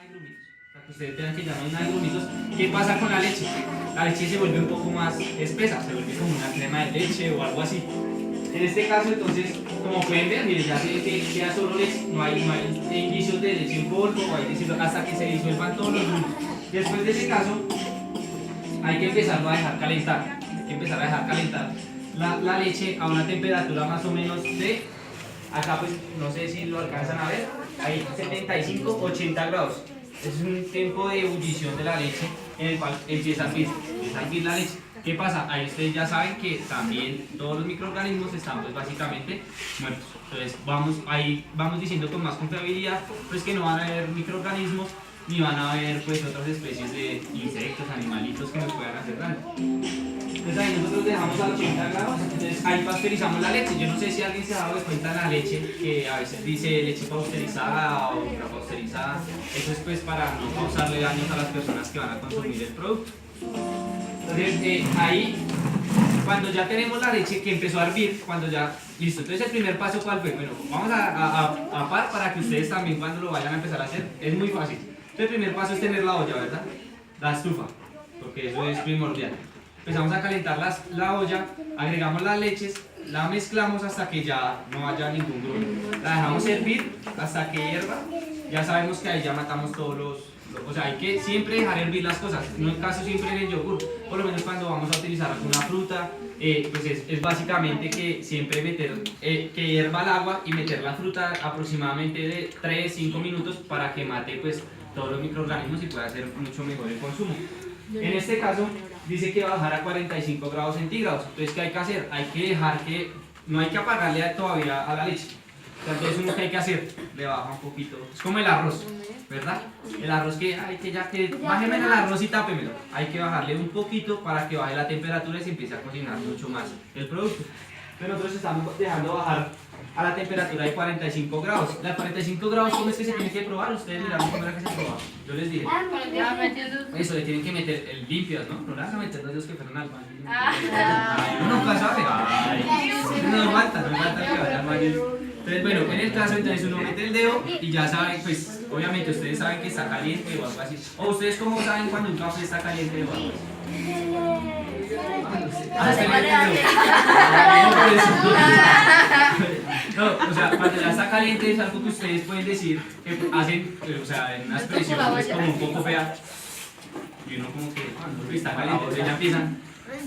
hay grumitos. Para que ustedes vean que ya no hay grumitos. ¿Qué pasa con la leche? La leche se vuelve un poco más espesa, se vuelve como una crema de leche o algo así. En este caso, entonces, como pueden ver, miren, ya se queda solo leche, no hay indicios de leche en polvo, hasta que se disuelvan todos los grumitos. Después de ese caso, hay que empezarlo a dejar calentar. Hay que empezar a dejar calentar la leche a una temperatura más o menos de, acá pues no sé si lo alcanzan a ver, hay 75-80 grados. Es un tiempo de ebullición de la leche en el cual empieza a hervir la leche. ¿Qué pasa? Ahí ustedes ya saben que también todos los microorganismos están pues básicamente muertos. Entonces vamos diciendo con más confiabilidad pues que no van a haber microorganismos ni van a haber pues otras especies de insectos, animalitos que nos puedan hacer daño. Entonces ahí nosotros dejamos a 80 grados, entonces ahí pasteurizamos la leche. Yo no sé si alguien se ha dado cuenta de la leche, que a veces dice leche pasteurizada o ultrapasteurizada. Eso es pues para no causarle daños a las personas que van a consumir el producto. Entonces ahí, cuando ya tenemos la leche que empezó a hervir, cuando ya, listo. Entonces el primer paso, ¿cuál fue? Bueno, vamos a par para que ustedes también cuando lo vayan a empezar a hacer, es muy fácil. Entonces el primer paso es tener la olla, ¿verdad? La estufa, porque eso es primordial. Empezamos a calentar la olla, agregamos las leches, la mezclamos hasta que ya no haya ningún grumo. La dejamos hervir hasta que hierva. Ya sabemos que ahí ya matamos todos o sea, hay que siempre dejar hervir las cosas. No es caso siempre en el yogur, por lo menos cuando vamos a utilizar alguna fruta, pues es básicamente que siempre meter, que hierva el agua y meter la fruta aproximadamente de 3-5 minutos para que mate pues todos los microorganismos y pueda ser mucho mejor el consumo. En este caso dice que va a bajar a 45 grados centígrados. Entonces, ¿qué hay que hacer? Hay que dejar que, no hay que apagarle todavía a la leche. Entonces, uno que hay que hacer, le baja un poquito. Es como el arroz, ¿verdad? El arroz que hay que bájeme el arroz y tápemelo. Hay que bajarle un poquito para que baje la temperatura y se empiece a cocinar mucho más el producto. Pero nosotros estamos dejando bajar a la temperatura de 45 grados. La 45 grados, ¿cómo es que se tiene que probar? Ustedes miraron cómo era que se probaba. Yo les dije. Eso, le tienen que meter el limpias, ¿no? No le van a meter los que fueron al baño. Ay, uno nunca sabe. Ay, no falta que vaya al baño. Entonces, bueno, en el caso, entonces uno mete el dedo y ya saben, pues, obviamente ustedes saben que está caliente o algo así. O ustedes, ¿cómo saben cuando un café está caliente o algo así? No, o sea, cuando ya está caliente es algo que ustedes pueden decir, que hacen, o sea, en una expresión es como un poco fea. Y uno como que cuando está caliente, entonces ya empiezan